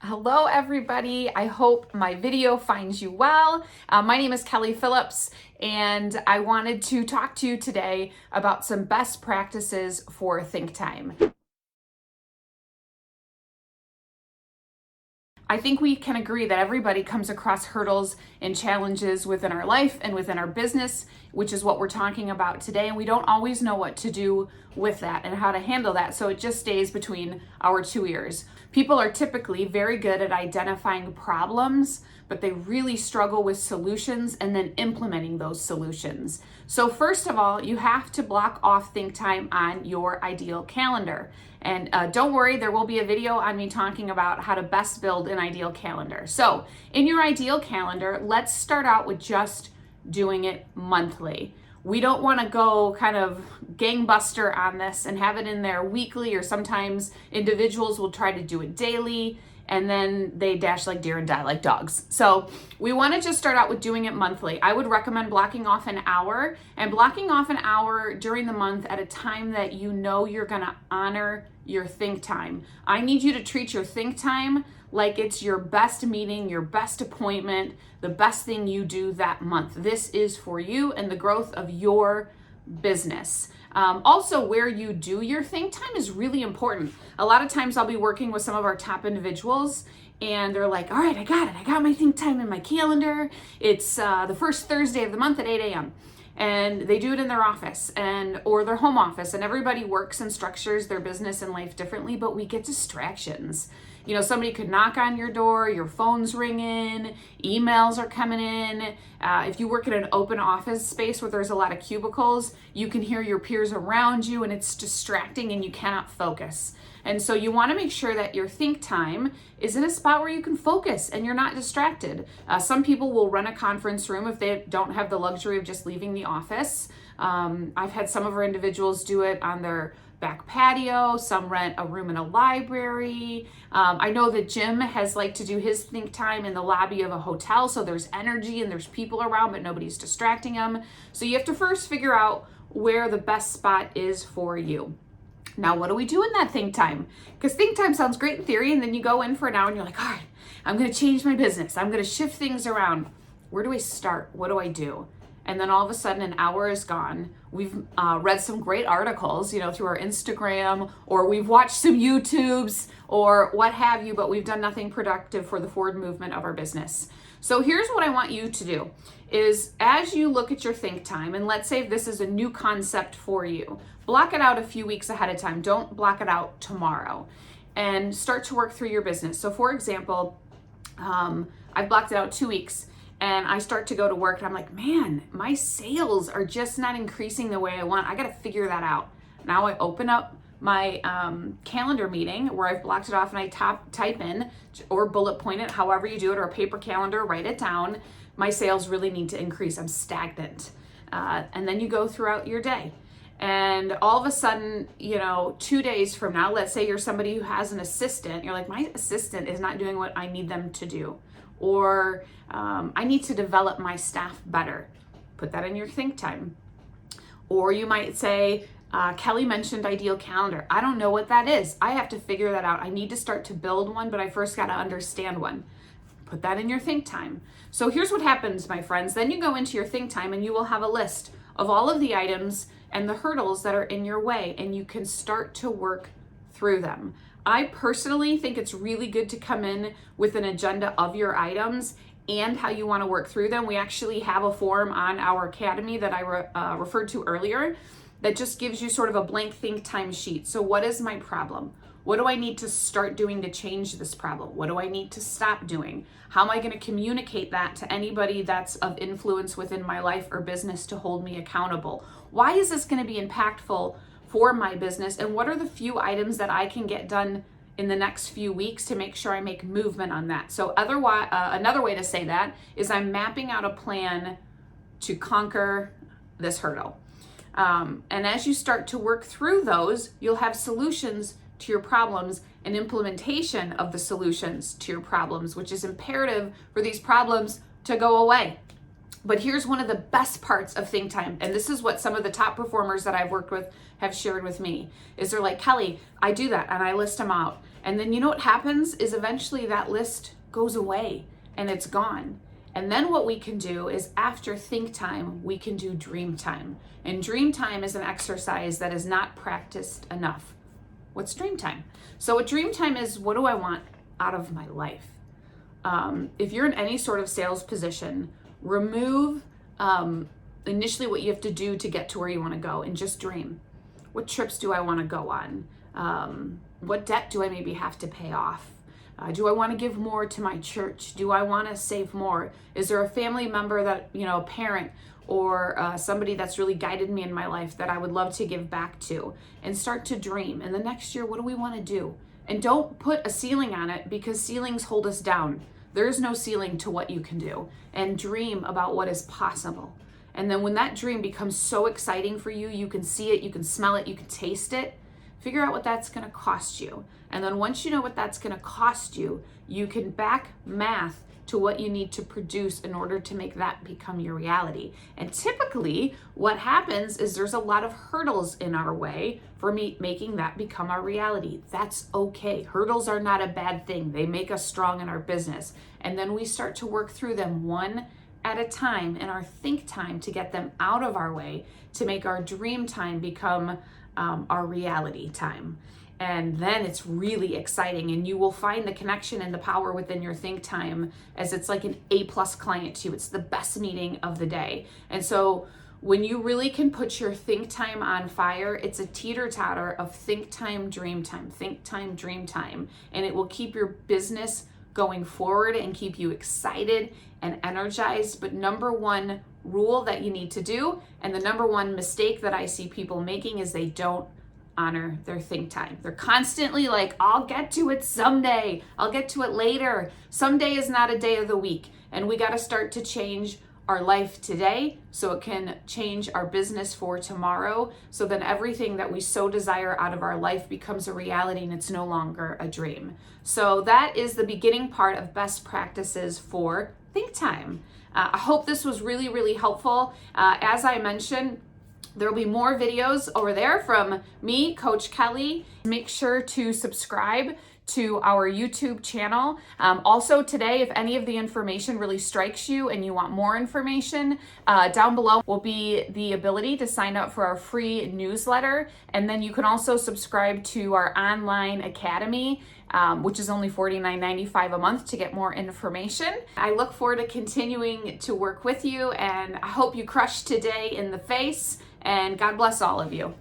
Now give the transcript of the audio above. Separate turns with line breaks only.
Hello, everybody. I hope my video finds you well. My name is Kelly Phillips, and I wanted to talk to you today about some best practices for Think Time. I think we can agree that everybody comes across hurdles and challenges within our life and within our business, which is what we're talking about today. And we don't always know what to do with that and how to handle that. So it just stays between our two ears. People are typically very good at identifying problems, but they really struggle with solutions and then implementing those solutions. So first of all, you have to block off Think Time on your ideal calendar. And don't worry, there will be a video on me talking about how to best build an ideal calendar. So in your ideal calendar, let's start out with just doing it monthly. We don't want to go kind of gangbuster on this and have it in there weekly, or sometimes individuals will try to do it daily and then they dash like deer and die like dogs. So we want to just start out with doing it monthly. I would recommend blocking off an hour during the month at a time that you know you're going to honor your Think Time. I need you to treat your Think Time like it's your best meeting, your best appointment, the best thing you do that month. This is for you and the growth of your business. Also, where you do your Think Time is really important. A lot of times I'll be working with some of our top individuals and they're like, all right, I got it. I got my Think Time in my calendar. It's the first Thursday of the month at 8 a.m. And they do it in their office or their home office, and everybody works and structures their business and life differently, but we get distractions. You know, somebody could knock on your door, your phone's ringing, emails are coming in. If you work in an open office space where there's a lot of cubicles, you can hear your peers around you and it's distracting and you cannot focus. And so you want to make sure that your Think Time is in a spot where you can focus and you're not distracted. Some people will rent a conference room if they don't have the luxury of just leaving the office. I've had some of our individuals do it on their back patio. Some rent a room in a library. I know that Jim has liked to do his Think Time in the lobby of a hotel, so there's energy and there's people around, but nobody's distracting him. So you have to first figure out where the best spot is for you. Now, what do we do in that Think Time? Because Think Time sounds great in theory, and then you go in for an hour and you're like, all right, I'm going to change my business. I'm going to shift things around. Where do I start? What do I do? And then all of a sudden an hour is gone. We've read some great articles, through our Instagram, or we've watched some YouTubes or what have you, but we've done nothing productive for the forward movement of our business. So here's what I want you to do is, as you look at your Think Time, and let's say this is a new concept for you, block it out a few weeks ahead of time. Don't block it out tomorrow, and start to work through your business. So for example, I've blocked it out 2 weeks. And I start to go to work and I'm like, man, my sales are just not increasing the way I want. I got to figure that out. Now I open up my calendar meeting where I've blocked it off, and I type in or bullet point it, however you do it, or a paper calendar, write it down. My sales really need to increase. I'm stagnant. And then you go throughout your day. And all of a sudden, 2 days from now, let's say you're somebody who has an assistant. You're like, my assistant is not doing what I need them to do. Or I need to develop my staff better. Put that in your Think Time. Or you might say, Kelly mentioned ideal calendar. I don't know what that is. I have to figure that out. I need to start to build one, but I first got to understand one. Put that in your Think Time. So here's what happens, my friends. Then you go into your Think Time and you will have a list of all of the items and the hurdles that are in your way, and you can start to work through them. I personally think it's really good to come in with an agenda of your items and how you want to work through them. We actually have a form on our academy that I referred to earlier that just gives you sort of a blank Think Time sheet. So what is my problem? What do I need to start doing to change this problem? What do I need to stop doing? How am I going to communicate that to anybody that's of influence within my life or business to hold me accountable? Why is this going to be impactful for my business, and what are the few items that I can get done in the next few weeks to make sure I make movement on that? So otherwise, another way to say that is I'm mapping out a plan to conquer this hurdle. And as you start to work through those, you'll have solutions to your problems and implementation of the solutions to your problems, which is imperative for these problems to go away. But here's one of the best parts of Think Time, and this is what some of the top performers that I've worked with have shared with me, is they're like, Kelly, I do that and I list them out. And then you know what happens is eventually that list goes away and it's gone. And then what we can do is after think time, we can do dream time. And dream time is an exercise that is not practiced enough. What's dream time? So what dream time is, what do I want out of my life? If you're in any sort of sales position, remove initially what you have to do to get to where you want to go and just dream. What trips do I want to go on? What debt do I maybe have to pay off? Do I want to give more to my church? Do I want to save more? Is there a family member that, a parent or somebody that's really guided me in my life that I would love to give back to? And start to dream. And the next year, what do we want to do? And don't put a ceiling on it, because ceilings hold us down. There's no ceiling to what you can do. And dream about what is possible. And then when that dream becomes so exciting for you, you can see it, you can smell it, you can taste it, figure out what that's going to cost you. And then once you know what that's going to cost you, you can back math to what you need to produce in order to make that become your reality. And typically what happens is there's a lot of hurdles in our way for making that become our reality. That's okay. Hurdles are not a bad thing. They make us strong in our business. And then we start to work through them one at a time in our think time to get them out of our way, to make our dream time become our reality time. And then it's really exciting, and you will find the connection and the power within your think time as it's like an A+ client to you. It's the best meeting of the day. And so when you really can put your think time on fire, it's a teeter-totter of think time, dream time, think time, dream time. And it will keep your business going forward and keep you excited and energized. But number one rule that you need to do, and the number one mistake that I see people making, is they don't honor their think time. They're constantly like, I'll get to it someday. I'll get to it later. Someday is not a day of the week. And we got to start to change our life today so it can change our business for tomorrow. So then everything that we so desire out of our life becomes a reality and it's no longer a dream. So that is the beginning part of best practices for think time. I hope this was really, really helpful. As I mentioned, there will be more videos over there from me, Coach Kelly. Make sure to subscribe to our YouTube channel. Also today, if any of the information really strikes you and you want more information, down below will be the ability to sign up for our free newsletter. And then you can also subscribe to our online academy, which is only $49.95 a month to get more information. I look forward to continuing to work with you, and I hope you crush today in the face, and God bless all of you.